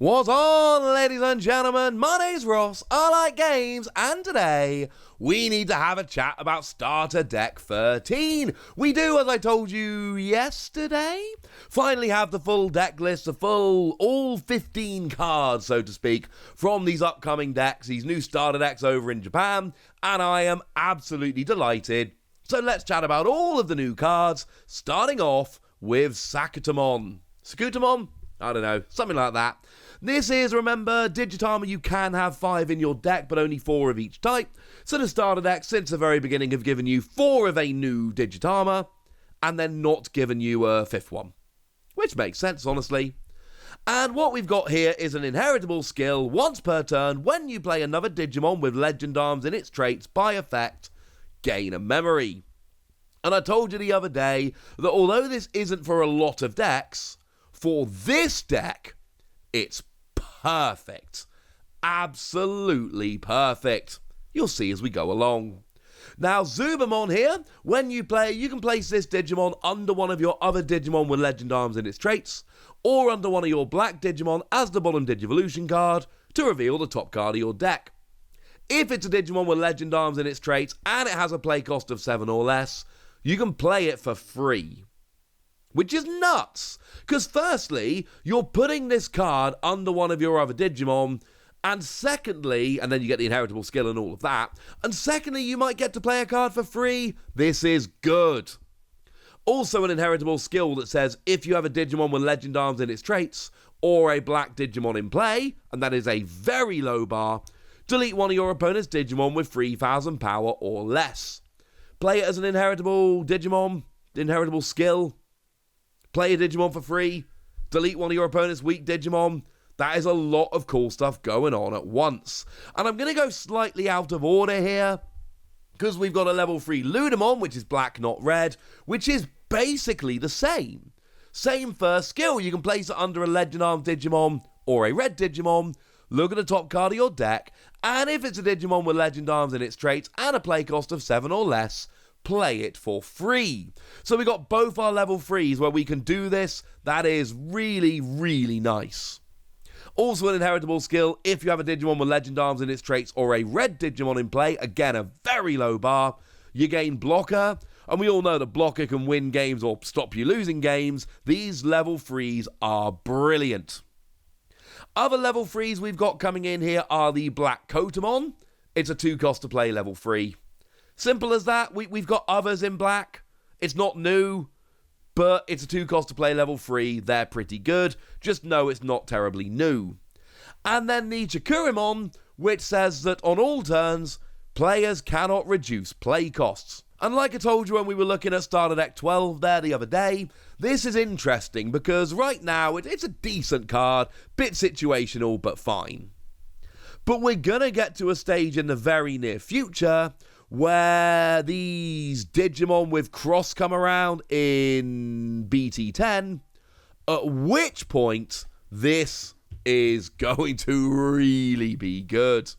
What's on, ladies and gentlemen? My name's Ross, I like games, and today we need to have a chat about Starter Deck 13. We do, as I told you yesterday, finally have the full deck list, all 15 cards, so to speak, from these upcoming decks, these new starter decks over in Japan, and I am absolutely delighted. So let's chat about all of the new cards, starting off with Sakutamon. Sakutamon? I don't know, something like that. This is, remember, Digitama, you can have 5 in your deck, but only 4 of each type. So the starter deck, since the very beginning, have given you 4 of a new Digitama, and then not given you a 5th one. Which makes sense, honestly. And what we've got here is an inheritable skill. Once per turn, when you play another Digimon with Legend Arms in its traits, by effect, gain a memory. And I told you the other day that although this isn't for a lot of decks, for this deck, it's perfect. Absolutely perfect. You'll see as we go along. Now, Zubamon here, when you play, you can place this Digimon under one of your other Digimon with Legend Arms in its traits, or under one of your black Digimon as the bottom Digivolution card to reveal the top card of your deck. If it's a Digimon with Legend Arms in its traits and it has a play cost of 7 or less, you can play it for free. Which is nuts, because firstly, you're putting this card under one of your other Digimon, and secondly, and then you get the inheritable skill and all of that, and secondly, you might get to play a card for free. This is good. Also an inheritable skill that says if you have a Digimon with Legend Arms in its traits, or a black Digimon in play, and that is a very low bar, delete one of your opponent's Digimon with 3,000 power or less. Play it as an inheritable Digimon, inheritable skill. Play a Digimon for free, delete one of your opponent's weak Digimon. That is a lot of cool stuff going on at once. And I'm going to go slightly out of order here, because we've got a level 3 Ludamon, which is black, not red, which is basically the same. Same first skill, you can place it under a Legend Arms Digimon or a red Digimon, look at the top card of your deck, and if it's a Digimon with Legend Arms in its traits and a play cost of 7 or less, play it for free. So we got both our level 3s where we can do this. That is really, really nice. Also an inheritable skill, if you have a Digimon with Legend Arms in its traits or a red Digimon in play, again a very low bar, you gain Blocker, and we all know that Blocker can win games or stop you losing games. These level 3s are brilliant. Other level 3s we've got coming in here are the Black Kotamon. It's a 2 cost to play level 3. Simple as that. We've got others in black. It's not new, but it's a 2 cost to play level 3. They're pretty good. Just know it's not terribly new. And then the Chikurimon, which says that on all turns, players cannot reduce play costs. And like I told you when we were looking at Starter Deck 12 there the other day, this is interesting because right now it's a decent card, bit situational, but fine. But we're going to get to a stage in the very near future where these Digimon with Cross come around in BT10, at which point this is going to really be good.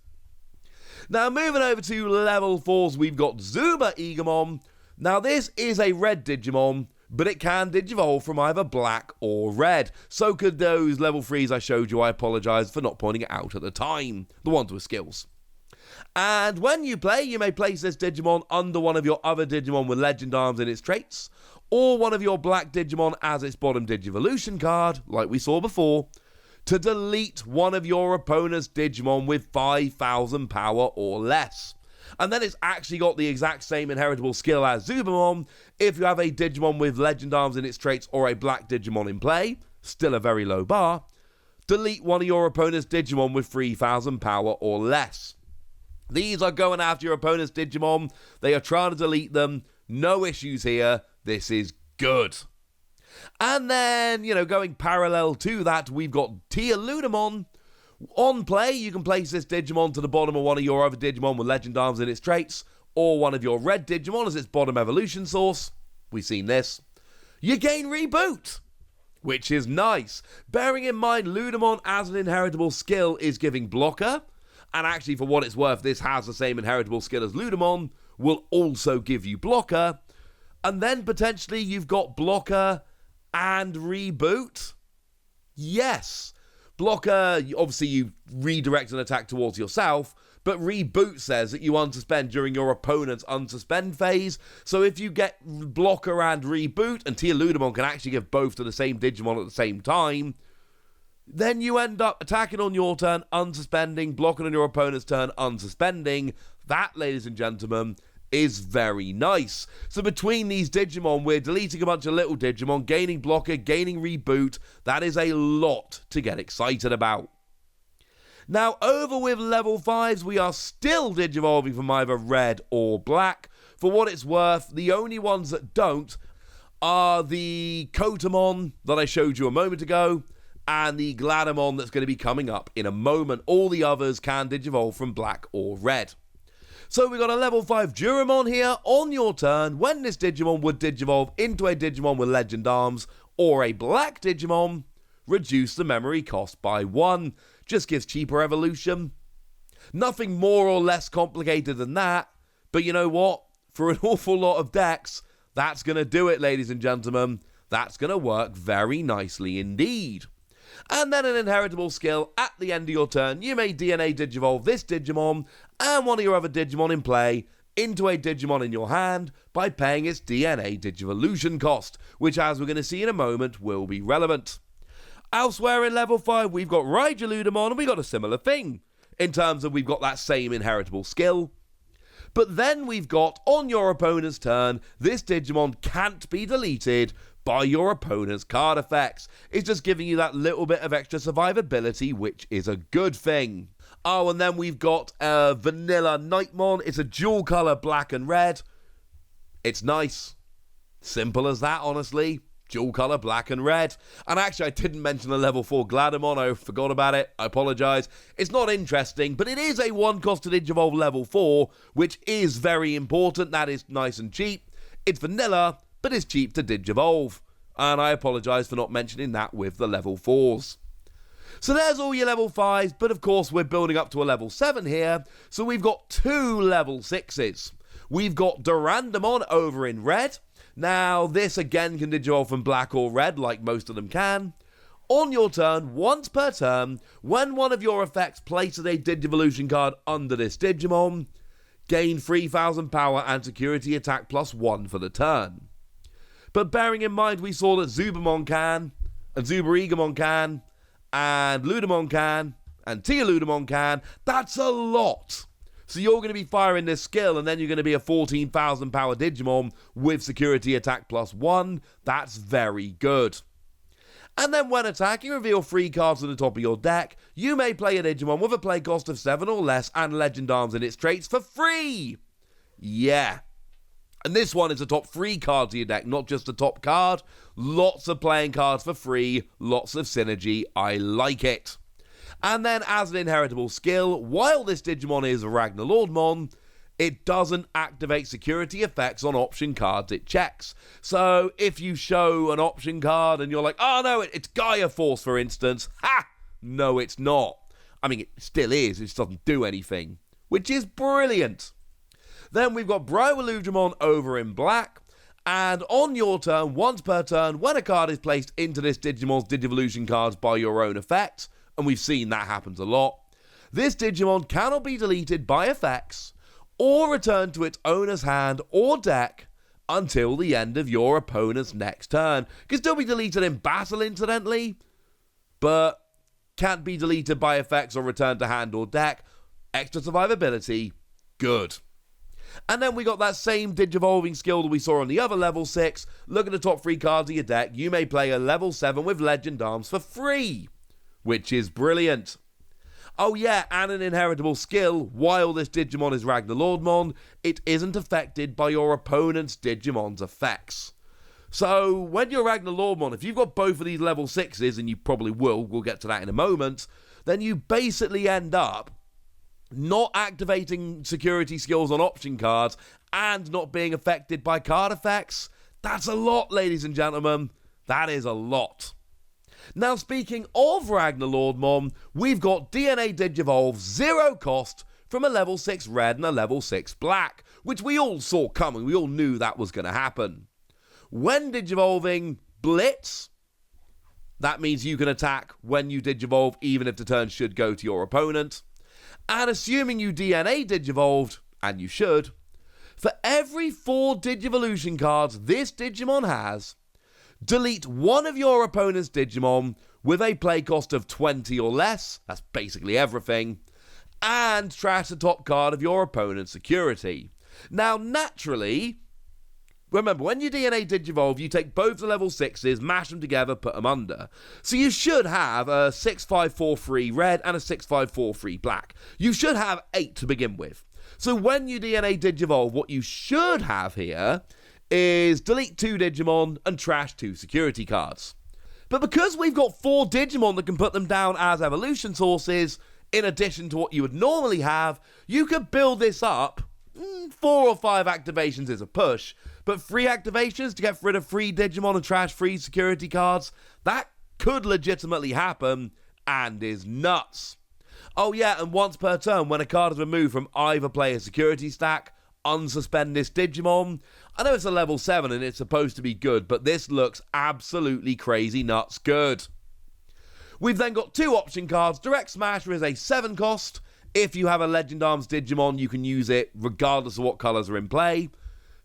Now moving over to level 4s, we've got Zuba Igamon. Now this is a red Digimon, but it can Digivolve from either black or red. So could those level 3s I showed you. I apologise for not pointing it out at the time, the ones with skills. And when you play, you may place this Digimon under one of your other Digimon with Legend Arms in its traits, or one of your black Digimon as its bottom Digivolution card, like we saw before, to delete one of your opponent's Digimon with 5,000 power or less. And then it's actually got the exact same inheritable skill as Zubamon. If you have a Digimon with Legend Arms in its traits or a black Digimon in play, still a very low bar, delete one of your opponent's Digimon with 3,000 power or less. These are going after your opponent's Digimon. They are trying to delete them. No issues here. This is good. And then, going parallel to that, we've got Tia Ludamon. On play, you can place this Digimon to the bottom of one of your other Digimon with Legend Arms in its traits, or one of your red Digimon as its bottom evolution source. We've seen this. You gain Reboot, which is nice. Bearing in mind, Ludamon as an inheritable skill is giving Blocker, and actually for what it's worth, this has the same inheritable skill as Ludamon, will also give you Blocker, and then potentially you've got Blocker and Reboot. Yes, Blocker, obviously you redirect an attack towards yourself, but Reboot says that you unsuspend during your opponent's unsuspend phase. So if you get Blocker and Reboot, and RagnaLoardmon can actually give both to the same Digimon at the same time, then you end up attacking on your turn, unsuspending, blocking on your opponent's turn, unsuspending. That, ladies and gentlemen, is very nice. So between these Digimon, we're deleting a bunch of little Digimon, gaining Blocker, gaining Reboot. That is a lot to get excited about. Now, over with level 5s, we are still Digivolving from either red or black. For what it's worth, the only ones that don't are the Kotamon that I showed you a moment ago, and the Gladamon that's going to be coming up in a moment. All the others can Digivolve from black or red. So we've got a level 5 Duramon here. On your turn, when this Digimon would Digivolve into a Digimon with Legend Arms or a black Digimon, reduce the memory cost by 1. Just gives cheaper evolution. Nothing more or less complicated than that. But you know what? For an awful lot of decks, that's going to do it, ladies and gentlemen. That's going to work very nicely indeed. And then an inheritable skill. At the end of your turn, you may DNA Digivolve this Digimon and one of your other Digimon in play into a Digimon in your hand by paying its DNA Digivolution cost, which, as we're going to see in a moment, will be relevant. Elsewhere in level 5, we've got RagnaLoardmon, and we've got a similar thing, in terms of we've got that same inheritable skill. But then we've got, on your opponent's turn, this Digimon can't be deleted by your opponent's card effects. It's just giving you that little bit of extra survivability, which is a good thing. Oh, and then we've got Vanilla Nightmon. It's a dual colour black and red. It's nice. Simple as that, honestly. Dual colour black and red. And actually, I didn't mention the level 4 Gladamon. I forgot about it. I apologise. It's not interesting, but it is a 1-cost to Digivolve level 4, which is very important. That is nice and cheap. It's vanilla, but it's cheap to Digivolve. And I apologise for not mentioning that with the level 4s. So there's all your level 5s, but of course we're building up to a level 7 here. So we've got 2 level 6s. We've got Durandamon over in red. Now, this again can Digivolve from black or red, like most of them can. On your turn, once per turn, when one of your effects places a Digivolution card under this Digimon, gain 3,000 power and security attack +1 for the turn. But bearing in mind we saw that Zubamon can, and Zubarigamon can, and Ludamon can, and RagnaLoardmon can, that's a lot. So you're going to be firing this skill, and then you're going to be a 14,000 power Digimon with security attack +1. That's very good. And then when attacking, reveal 3 cards at the top of your deck. You may play a Digimon with a play cost of 7 or less and Legend Arms in its traits for free. Yeah. And this one is the top 3 cards of your deck, not just the top card. Lots of playing cards for free, lots of synergy. I like it. And then as an inheritable skill, while this Digimon is RagnaLoardmon, it doesn't activate security effects on option cards it checks. So if you show an option card and you're like, oh no, it's Gaia Force, for instance. Ha! No, it's not. I mean, it still is, it just doesn't do anything, which is brilliant. Then we've got RagnaLoardmon over in black. And on your turn, once per turn, when a card is placed into this Digimon's Digivolution cards by your own effect, and we've seen that happens a lot, this Digimon cannot be deleted by effects or returned to its owner's hand or deck until the end of your opponent's next turn. Can still be deleted in battle, incidentally, but can't be deleted by effects or returned to hand or deck. Extra survivability, good. And then we got that same Digivolving skill that we saw on the other level 6. Look at the top 3 cards of your deck. You may play a level 7 with Legend Arms for free, which is brilliant. Oh yeah, and an inheritable skill. While this Digimon is RagnaLoardmon, it isn't affected by your opponent's Digimon's effects. So when you're RagnaLoardmon, if you've got both of these level 6s, and you probably will, we'll get to that in a moment, then you basically end up not activating security skills on option cards and not being affected by card effects. That's a lot, ladies and gentlemen. That is a lot. Now, speaking of RagnaLoardmon, we've got DNA Digivolve 0 cost from a level 6 red and a level 6 black, which we all saw coming. We all knew that was going to happen. When Digivolving Blitz, That means you can attack when you Digivolve, even if the turn should go to your opponent. And assuming you DNA Digivolved, and you should, for every 4 Digivolution cards this Digimon has, delete one of your opponent's Digimon with a play cost of 20 or less, that's basically everything, and trash the top card of your opponent's security. Now, naturally, remember, when you DNA Digivolve, you take both the level 6s, mash them together, put them under. So you should have a 6-5-4-3 red and a 6-5-4-3 black. You should have 8 to begin with. So when you DNA Digivolve, what you should have here is delete 2 Digimon and trash 2 security cards. But because we've got 4 Digimon that can put them down as evolution sources, in addition to what you would normally have, you could build this up. 4 or 5 activations is a push, but 3 activations to get rid of 3 Digimon and trash 3 security cards, that could legitimately happen and is nuts. Oh yeah, and once per turn, when a card is removed from either player's security stack, unsuspend this Digimon. I know it's a level 7 and it's supposed to be good, but this looks absolutely crazy nuts good. We've then got 2 option cards. Direct Smasher is a 7 cost. If you have a Legend Arms Digimon, you can use it regardless of what colours are in play.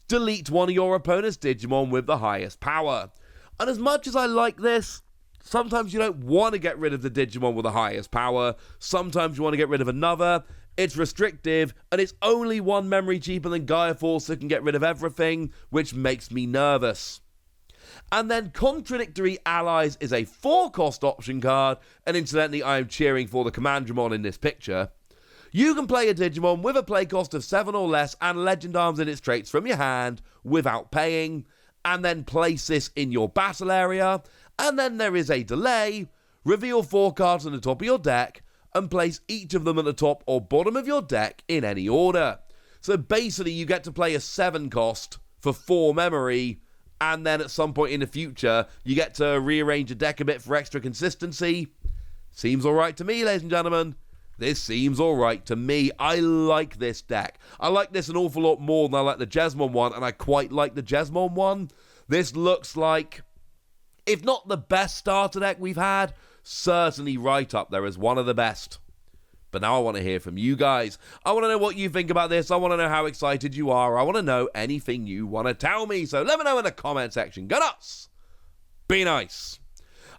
Delete one of your opponent's Digimon with the highest power. And as much as I like this, sometimes you don't want to get rid of the Digimon with the highest power. Sometimes you want to get rid of another. It's restrictive, and it's only 1 memory cheaper than Gaia Force that can get rid of everything, which makes me nervous. And then Contradictory Allies is a 4-cost option card, and incidentally, I am cheering for the Commandramon in this picture. You can play a Digimon with a play cost of 7 or less and Legend Arms in its traits from your hand without paying, and then place this in your battle area, and then there is a delay. Reveal 4 cards on the top of your deck, and place each of them at the top or bottom of your deck in any order. So basically you get to play a 7 cost for 4 memory, and then at some point in the future you get to rearrange a deck a bit for extra consistency. Seems alright to me, ladies and gentlemen. This seems alright to me. I like this deck. I like this an awful lot more than I like the Jesmon one, and I quite like the Jesmon one. This looks like, if not the best starter deck we've had, certainly right up there as one of the best. But now I want to hear from you guys. I want to know what you think about this. I want to know how excited you are. I want to know anything you want to tell me. So let me know in the comment section. Go nuts! Be nice!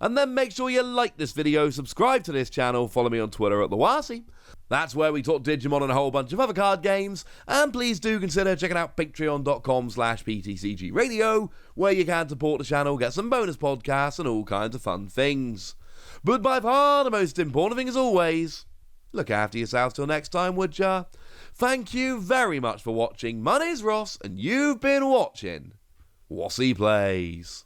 And then make sure you like this video, subscribe to this channel, follow me on Twitter at TheWasi. That's where we talk Digimon and a whole bunch of other card games. And please do consider checking out patreon.com/PTCGradio, where you can support the channel, get some bonus podcasts and all kinds of fun things. But by far the most important thing as always, look after yourselves till next time, would ya? Thank you very much for watching. My name's Ross, and you've been watching Wasi Plays.